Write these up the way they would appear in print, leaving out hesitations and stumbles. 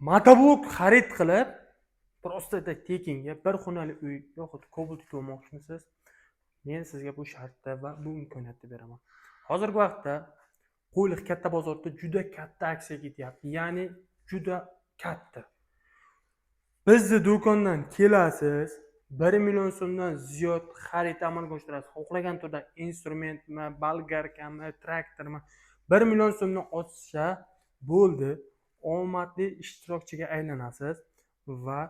Motoblok xarid qilib, просто tekinga bir xonali uy yoxud Cobalt yutib olmoqchimisiz? Men sizga bu shartda va bu imkoniyatni beraman. Hozirgi vaqtda Qo'yliq katta bozorda juda katta aksiya ketyapti. Ya'ni juda katta. Bizni do'kondan kelasiz, 1 million so'mdan ziyod xarid amalga oshirasiz. Xohlagan turda instrumentmi, bolgarkami, traktormi 1 million so'mdan ochsa bo'ldi. Omadli ishtirokchiga aylanasiz va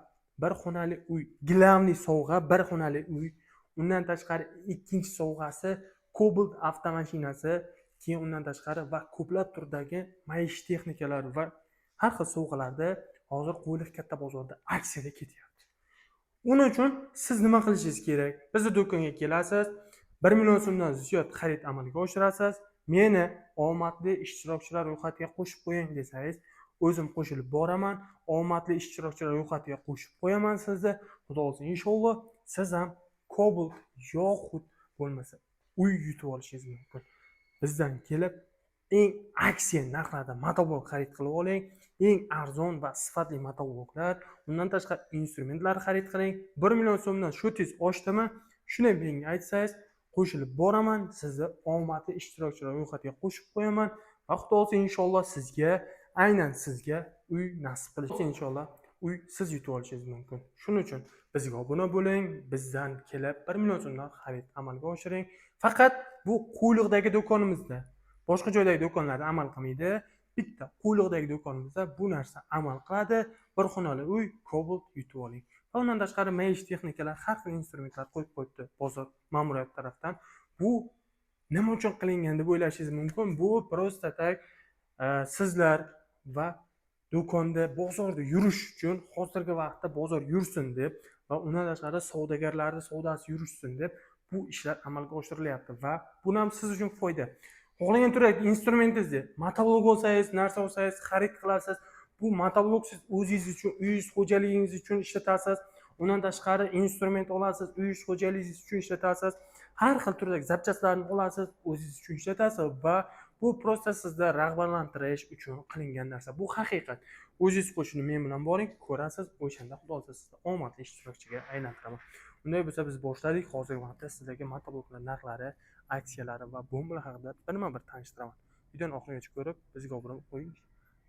bir xonali uy, gilamli sovg'a bir xonali uy. Undan tashqari ikkinchi sovg'asi Cobalt avtomashinasi, keyin undan tashqari va ko'plab turdagi maishiy texnikalar va har xil sovg'alarda hozir Qo'yliq katta bozorda aksiyada ketyapti. Uning uchun siz nima qilishingiz kerak? Bizni do'konga kelasiz, 1 million so'mdan ziyod xarid amalga oshirasiz. Meni omadli ishtirokchilar ro'yxatiga qo'shib qo'ying desangiz, o'zim qo'shilib boraman. Omadli ishtirokchilar ro'yxatiga qo'shib qo'yaman sizni. Xudo olsa inshaalloh siz ham Cobalt yoxud bo'lmasa uy yutib olishingiz mumkin. Bizdan kelib eng aksiya narxlarda motoblok xarid qilib oling. Eng arzon va sifatli motobloklar, undan tashqari instrumentlar xarid qiling. 1 million so'mdan shu tez ochdimi? Shuni menga aytsangiz, qo'shilib boraman, sizni omadli ishtirokchilar ro'yxatiga qo'shib qo'yaman va xudo olsa inshaalloh sizga, aynan sizga uy nasib qilishi inshaalloh uy siz yutib olishingiz mumkin. Shuning uchun bizga obuna bo'ling, bizdan kelib 1 million so'mdan xarid amalga oshiring. Faqat bu Qo'yliqdagi do'konimizda, boshqa joydagi do'konlarda amal qilmaydi. Bitta Qo'yliqdagi do'konimizda bu narsa amal qiladi. Bir xonali uy, Cobalt yutib oling. Va undan tashqari maishiy texnikalar, har xil instrumentlar qo'yib qo'yibdi bozor ma'muriyati tarafdan. Bu nima uchun qilingan deb o'ylashingiz mumkin. Bu просто tak sizlar va do'konda, bozorda yurish uchun, hozirgi vaqtda bozor yursin deb va undan tashqari savdogarlarning savdosi yurishsin deb bu ishlar amalga oshirilyapti va bu ham siz uchun foyda. Xohlagan turdagi instrumentingizni, motoblok olsangiz, narsa olsangiz xarid qilasiz. Bu motoblok siz o'zingiz uchun, uyingiz xo'jaligingiz uchun ishlatasiz. Undan tashqari instrument olasiz, uyingiz xo'jaligingiz uchun ishlatasiz. Har xil turdagi zapchastlarni olasiz, o'zingiz uchun ishlatasiz va bu просто sizda rag'batlantirish uchun qilingan narsa. Bu haqiqat. O'zingiz qo'shini men bilan boring, ko'rasiz, o'shanda xudo olsa sizni omadli ishtirokchiga aylantiraman. Unday bo'lsa biz boshladik. Hozirgi vaqtda sizlarga motobloklar narxlari, aksiyalari va bombalar haqida bir tanishtiraman. Videoni oxirigacha ko'rib, bizga obuna qo'ying.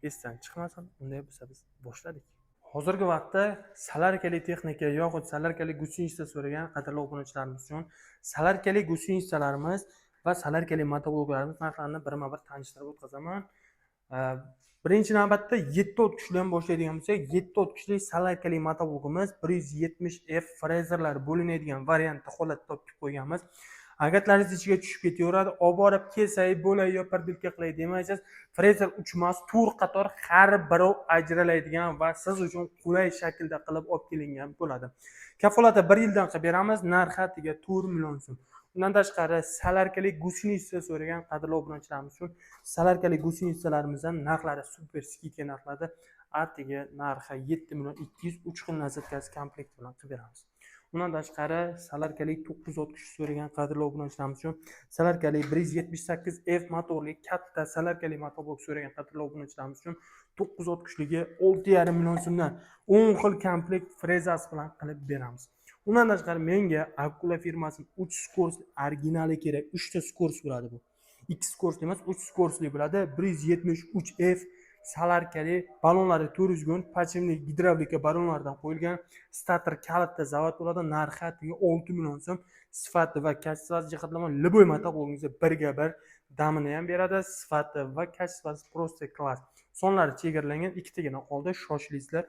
Esdan chiqmasin. Unday bo'lsa biz boshladik. Hozirgi vaqtda salarkali texnika yoxud salarkali guseniца so'ragan qadrli obunachilarimiz uchun salarkali gusenicalarimiz va salarkali motobloklarimiz narxlarini birma-bir tanishtirib o'tkazaman. Birinchi navbatda 7 ot kuchdan boshlaydigan bo'lsak, 7 ot kuchli salarkali motoblokimiz 170F frezerlar bo'linadigan variantda holatda topib qo'yganmiz. Agatlaringiz ichiga tushib ketaveradi. Olib borib kesay, bo'lay yo parbilka qilay demaysiz. Frezer uchmas, tur qator har biri ajralaydigan va siz uchun qulay shaklda qilib olib kelingan bo'ladi. Kafolati 1 yildan qilib beramiz. Narxi atiga 4 million so'm. Undan tashqari salarkali gusenica so'ragan qadrli obunachilarimiz uchun salarkali gusenicalarimiz narxlari super skidka narxlarda. Atiga narxi 7 million 200, 3 xil nazatkasi komplekt bilan qilib beramiz. Undan tashqari salarkali 9 ot kuchi so'ragan qadrli obunachilarimiz uchun salarkali 178F motorli katta salarkali motoblok so'ragan qadrli obunachilarimiz uchun 9 ot kuchligi 6,5 million so'mdan 10 xil komplekt frezasi bilan qilib beramiz. Undan tashqari menga Akula firmasining 3 skorsli originali kerak. 3 ta skors bo'ladi bu. 2 skorsli emas, 3 skorsli bo'ladi. 173F salarkali balonlari 400 gun, pachimli gidravlika balonlardan qo'yilgan stator kalitda zavod bo'ladi. Narxi atiga 6 million so'm. Sifati va kачествоsi jihatlaman liboy motoblogingizga birga bir damini ham beradi. Sifati va kачествоsi просто klass. Sonlari chegaralangan, ikkitagina qoldi. Shoshilingizlar.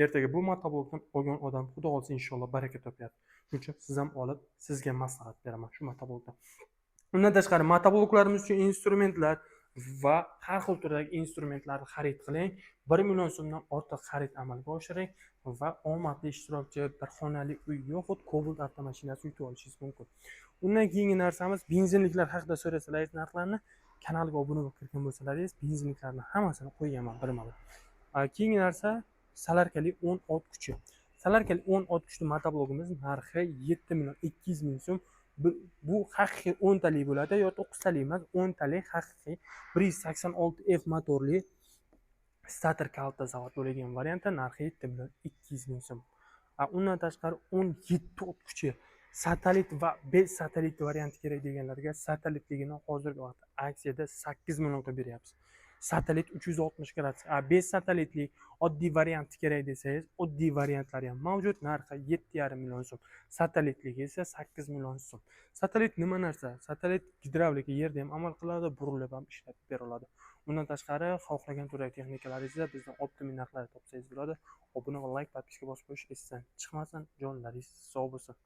Ertaga bu motoblokdan olgan odam xudo olsa inshaalloh baraka topyapti. Shuning uchun siz ham olib, sizga maslahat beraman shu motoblokdan. Undan tashqari motobloklarimiz uchun instrumentlar va har xil turdagi instrumentlarni xarid qiling. 1 million so'mdan ortiq xarid amalga oshiring va omadli ishtirokchi bir xonali uy yoxud Cobalt avtomashinasi yutib olishingiz mumkin. Undan keyingi narsamiz benzinliklar haqida so'rasalaringiz narxlarni kanalga obuna bo'lib kirgan bo'lsalaringiz, benzinliklarni hammasini qo'yganman birma-bir. Keyingi narsa salarkali 10 ot kuchi. Salarkali 10 ot kuchli motoblogimiz narxi 7 million 200 ming so'm. Bu haqiqiy 10 talik bo'ladi yo 9 talik emas, 10 talik haqiqiy 186F motorli starter kalta zavod bo'ladigan variantda narxi 7 million 200 ming so'm. Undan tashqari 17 o't kuchi satelit va bez satelit varianti kerak deganlarga satellitligini hozirgi vaqtda aksiyada 8 millionga beryapmiz. Satelit 360 gradus. Bez satellitlik oddiy varianti kerak desangiz, oddiy variantlari ham mavjud. Narxi 7,5 million so'm. Satellitligi esa 8 million so'm. Satelit nima narsa? Satelit gidravlika yerda ham amal qiladi, burilib ham ishlab beriladi. Undan tashqari, xohlagan turdagi texnikalaringizda bizdan optimal narxlarda topsangiz bo'ladi. Obuna va like, podpiska bosib qo'yish esdan chiqmasin. Jonlaringiz sog' bo'lsin.